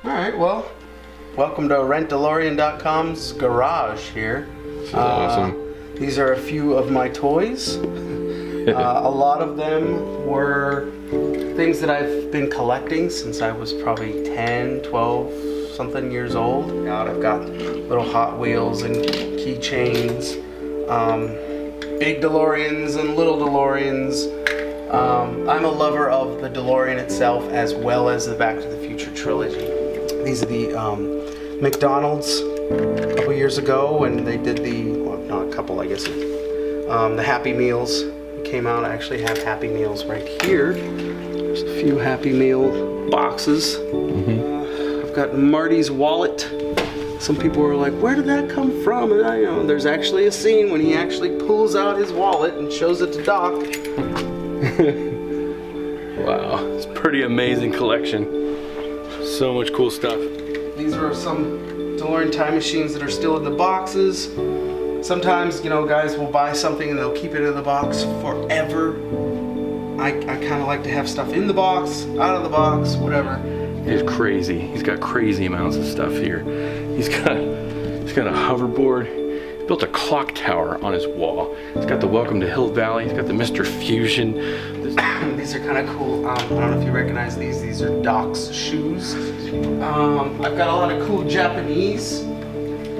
Alright, well, welcome to RentDeLorean.com's garage here. This is awesome. These are a few of my toys. A lot of them were things that I've been collecting since I was probably 10, 12 something years old. I've got little Hot Wheels and keychains, big DeLoreans and little DeLoreans. I'm a lover of the DeLorean itself as well as the Back to the Future trilogy. These are the McDonald's a couple years ago when they did the, well, not a couple, I guess, the Happy Meals came out. I actually have Happy Meals right here. There's a few Happy Meal boxes. I've got Marty's wallet. Some people were like, where did that come from? And I know there's actually a scene when he actually pulls out his wallet and shows it to Doc. Wow, it's a pretty amazing collection. So much cool stuff. These are some DeLorean time machines that are still in the boxes. Sometimes, you know, guys will buy something and they'll keep it in the box forever. I kind of like to have stuff in the box, out of the box, whatever. It's crazy. He's got crazy amounts of stuff here. He's got a hoverboard. He built a clock tower on his wall. He's got the Welcome to Hill Valley. He's got the Mr. Fusion. These are kind of cool. I don't know if you recognize these. These are Doc's shoes. I've got a lot of cool Japanese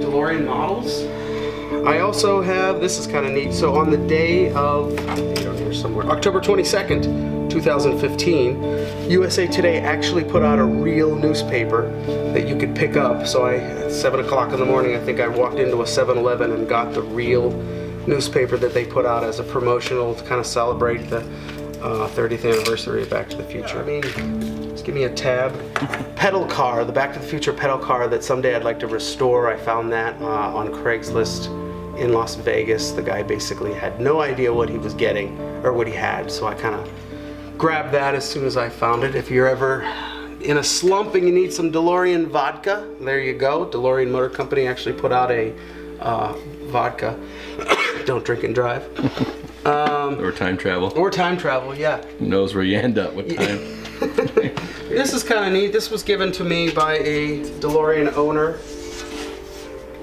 DeLorean models. I also have, this is kind of neat, so on the day of, here somewhere, October 22nd, 2015, USA Today actually put out a real newspaper that you could pick up. So at 7 o'clock in the morning, I think I walked into a 7-Eleven and got the real newspaper that they put out as a promotional to kind of celebrate the 30th anniversary of Back to the Future. I mean, just give me a tab. Pedal car, the Back to the Future pedal car that someday I'd like to restore. I found that on Craigslist in Las Vegas. The guy basically had no idea what he was getting or what he had, so I kind of grabbed that as soon as I found it. If you're ever in a slump and you need some DeLorean vodka, there you go. DeLorean Motor Company actually put out a vodka. Don't drink and drive. Or time travel. Or time travel, yeah. Who knows where you end up, what time. This is kind of neat. This was given to me by a DeLorean owner.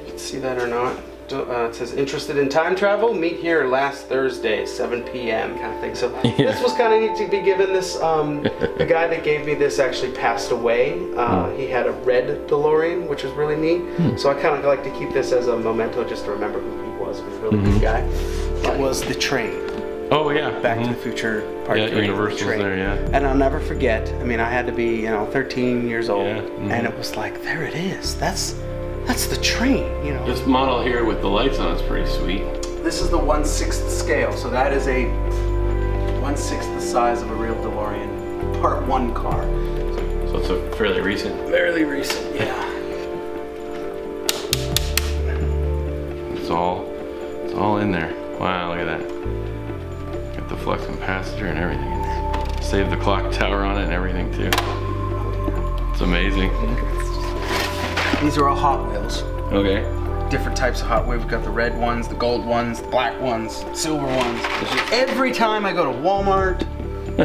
You can see that or not. It says, interested in time travel? Meet here last Thursday, 7 p.m. kind of thing. So This was kind of neat to be given this. The guy that gave me this actually passed away. He had a red DeLorean, which was really neat. So I kind of like to keep this as a memento just to remember who he was. He was a really good guy. It was the train. Oh yeah. Back to the Future Part 3. Universal's there, yeah. And I'll never forget. I mean, I had to be, 13 years old, and it was like, there it is. That's the train, This model here with the lights on is pretty sweet. This is the 1/6 scale, so that is a 1/6 the size of a real DeLorean Part 1 car. So it's a fairly recent. Fairly recent, yeah. It's all in there. Wow, look at that. Got the flux capacitor and everything in there. Save the clock tower on it and everything too. It's amazing. These are all Hot Wheels. Okay. Different types of Hot Wheels. We've got the red ones, the gold ones, the black ones, silver ones. Every time I go to Walmart,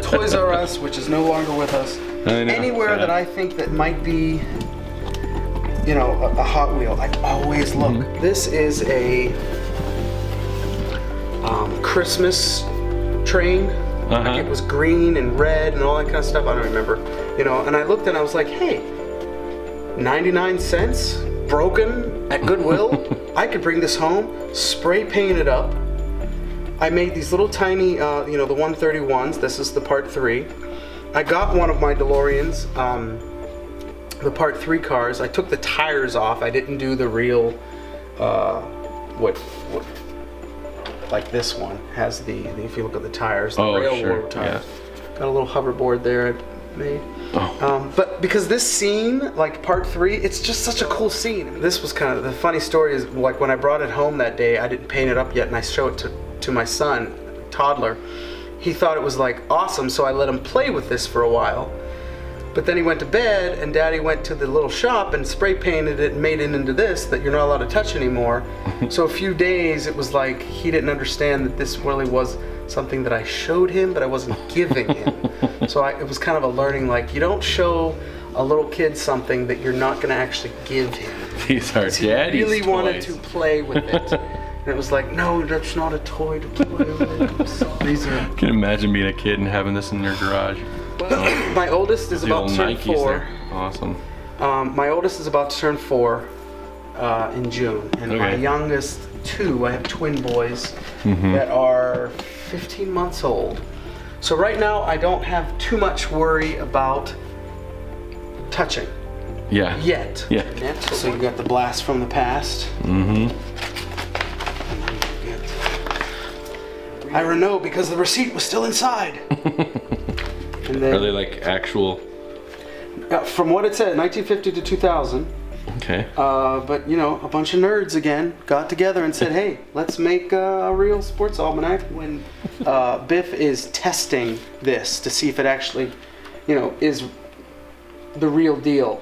Toys R Us, which is no longer with us, anywhere that I think that might be, a Hot Wheel, I always look. This is a Christmas train. Like it was green and red and all that kind of stuff. I don't remember. And I looked and I was like, hey, 99 cents, broken at Goodwill. I could bring this home, spray paint it up. I made these little tiny, the 131s. This is the Part 3. I got one of my DeLoreans, the Part 3 cars. I took the tires off. I didn't do the real, like this one has the, if you look at the tires, the railroad tires. Yeah. Got a little hoverboard there I made. But because this scene, like Part 3, it's just such a cool scene. This was kind of, the funny story is, like when I brought it home that day, I didn't paint it up yet and I showed it to my son, toddler. He thought it was like awesome, so I let him play with this for a while. But then he went to bed and Daddy went to the little shop and spray painted it and made it into this that you're not allowed to touch anymore. So a few days it was like he didn't understand that this really was something that I showed him but I wasn't giving him. So it was kind of a learning, like, you don't show a little kid something that you're not going to actually give him. These are He daddy's really wanted toys. to play with it. And it was like, no, that's not a toy to play with. I'm sorry. These are... Can you imagine being a kid and having this in your garage? My oldest is The about old to turn Nikes 4. there. Awesome. My oldest is about to turn 4 in June. And my Okay. youngest 2, I have twin boys that are 15 months old. So right now, I don't have too much worry about touching. Yeah. Yet. Yeah. So you got the blast from the past. I Renault because the receipt was still inside. And then, Are they like actual? from what it said, 1950 to 2000. Okay. But you know, a bunch of nerds again got together and said, "Hey, let's make a real sports almanac." When Biff is testing this to see if it actually, you know, is the real deal.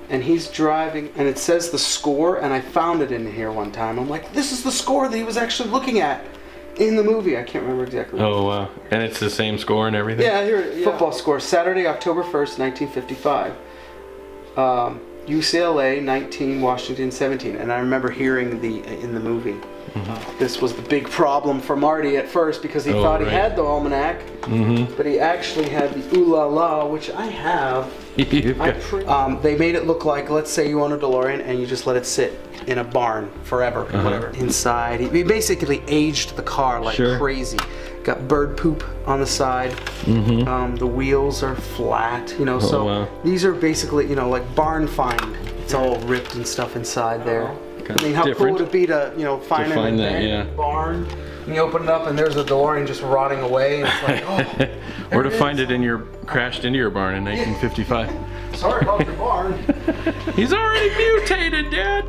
And he's driving, and it says the score, and I found it in here one time. I'm like, this is the score that he was actually looking at in the movie. I can't remember exactly. Oh wow. And it's the same score and everything? Yeah, here, football score, Saturday, October 1st, 1955. UCLA 19, Washington 17. And I remember hearing in the movie. This was the big problem for Marty at first because he thought he had the almanac, but he actually had the Ooh La La, which I have. They made it look like, let's say you own a DeLorean and you just let it sit in a barn forever, whatever. Inside, he basically aged the car like crazy. Got bird poop on the side. The wheels are flat, you know. These are basically, you know, like barn find. It's all ripped and stuff inside there. I mean, how cool would it be to, you know, find an abandoned barn, and you open it up and there's a DeLorean just rotting away, and it's like, oh. Or to find it in crashed into your barn in 1955. Sorry about your barn. He's already mutated, Dad.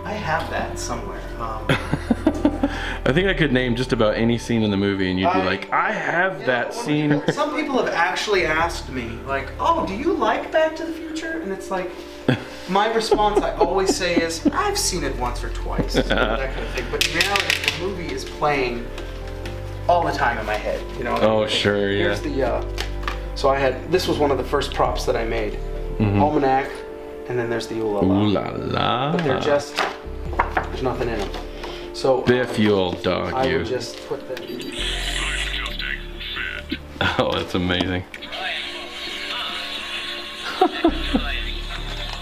I have that somewhere. I think I could name just about any scene in the movie and you'd be like, I have that scene. Some people have actually asked me, like, oh, do you like Back to the Future? And it's like, my response I always say is, I've seen it once or twice, that kind of thing. But in reality, the movie is playing all the time in my head, you know. Oh, sure, yeah. Here's the, so I had, this was one of the first props that I made. Almanac, and then there's the Ooh La La. Ooh La La. But they're just, there's nothing in them. So Biff, you old dog, I you. would just put the... Oh, that's amazing.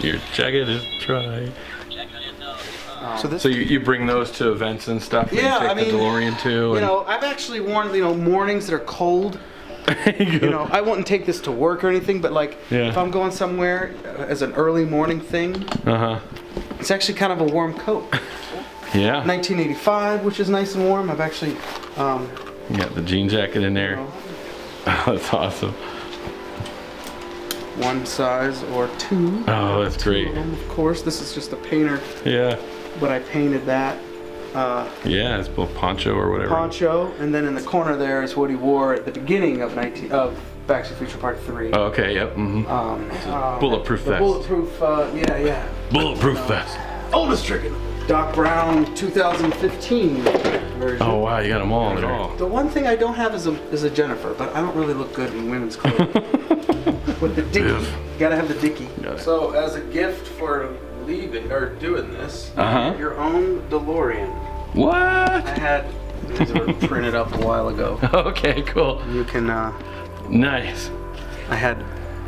Your jacket is dry. So you bring those to events and stuff? Yeah, and take the DeLorean too? You know, I've actually worn, you know, mornings that are cold. You know, I wouldn't take this to work or anything, but like, if I'm going somewhere as an early morning thing, it's actually kind of a warm coat. Yeah. 1985, which is nice and warm. I've actually... you got the jean jacket in there. Oh, that's awesome. One size or two. Oh, that's great. Of course, this is just a painter. Yeah. But I painted that. Yeah, it's a poncho or whatever. Poncho, and then in the corner there is what he wore at the beginning of Back to the Future Part 3. Oh, okay, yep. Bulletproof vest. Bulletproof, yeah. Bulletproof vest. Oldest trigger. Doc Brown 2015 version. Oh wow, you got them all there. The one thing I don't have is a Jennifer, but I don't really look good in women's clothes. With the dicky. You gotta have the dicky. So as a gift for leaving or doing this, your own DeLorean. What? I had these were printed up a while ago. Okay, cool. You can nice. I had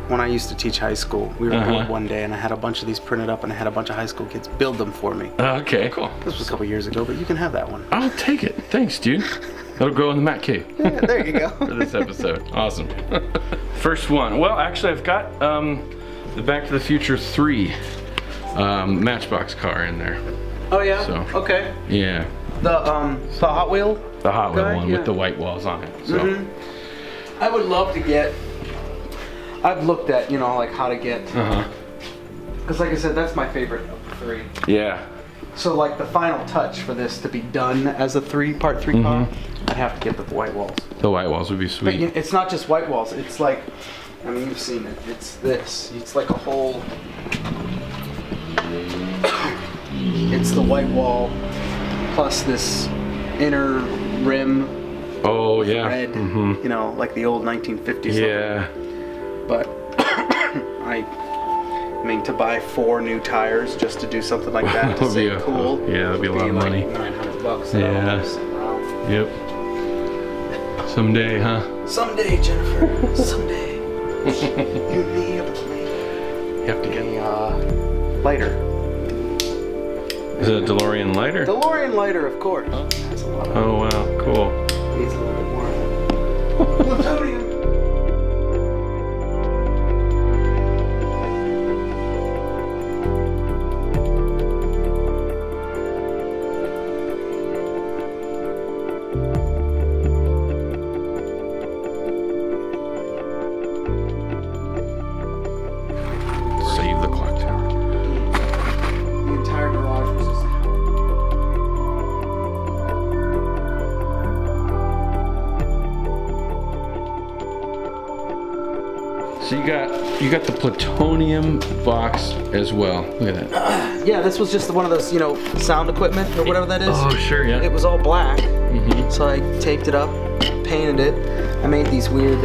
when I used to teach high school, we were bored one day and I had a bunch of these printed up and I had a bunch of high school kids build them for me. Okay, cool. This was a couple years ago, but you can have that one. I'll take it. Thanks, dude. That'll go in the Matt cave. Yeah, there you go. For this episode. Awesome. First one. Well, actually, I've got the Back to the Future 3 Matchbox car in there. Oh yeah. So, okay. Yeah. The Hot Wheel. The Hot Wheel one with the white walls on it. So. I would love to get. I've looked at, you know, like how to get. Because like I said, that's my favorite of the 3. Yeah. So like the final touch for this to be done as a Part 3 car, I'd have to get the white walls. The white walls would be sweet. But it's not just white walls. It's like, I mean, you've seen it. It's this. It's like a whole. It's the white wall plus this inner rim. Oh yeah. Red. You know, like the old 1950s. Yeah. But I I mean, to buy 4 new tires just to do something like that to say cool. Yeah, that'd be a lot of money. Like $900. Yeah. Yep. Someday, huh? Someday, Jennifer. Someday. You and me up a plane. You have to get Lighter. Is it a DeLorean lighter? DeLorean lighter, of course. That's a lot of Oh wow, cool. Needs a little bit more plutonium. Save the clock tower. The entire garage was just So you got the plutonium box as well. Look at that. yeah, this was just one of those, sound equipment or whatever that is. Oh sure, yeah. It was all black, so I taped it up, painted it. I made these weird,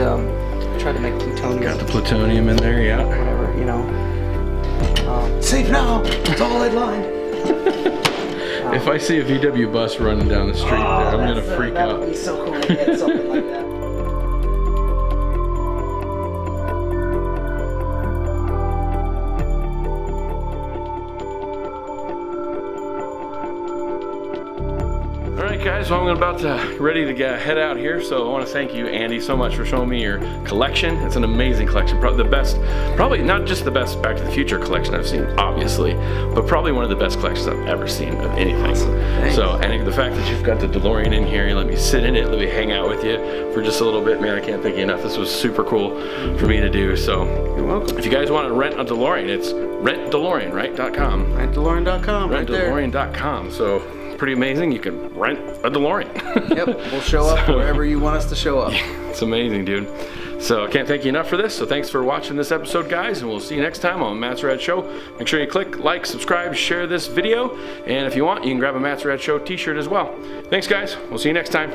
tried to make plutonium. Got the plutonium in there, yeah. Whatever, safe now, it's all I'd lined. If I see a VW bus running down the street there, I'm gonna freak that out. would be so cool to get something like that. Alright guys, well I'm about to ready to head out here, so I want to thank you, Andy, so much for showing me your collection. It's an amazing collection, probably the best, probably not just the best Back to the Future collection I've seen, obviously, but probably one of the best collections I've ever seen of anything. Awesome. So, and the fact that you've got the DeLorean in here, you let me sit in it, let me hang out with you for just a little bit, man, I can't thank you enough. This was super cool for me to do, so. You're welcome. If you guys want to rent a DeLorean, it's rentDeLorean, right? .com. RentDeLorean.com, right there. RentDeLorean.com, so. Pretty amazing. You can rent a DeLorean. Yep, we'll show up wherever you want us to show up. It's amazing, dude. So I can't thank you enough for this. So thanks for watching this episode, guys, and we'll see you next time on Matt's Rad Show. Make sure you click like, subscribe, share this video, and if you want, you can grab a Matt's Rad Show t-shirt as well. Thanks, guys. We'll see you next time.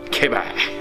Okay, bye.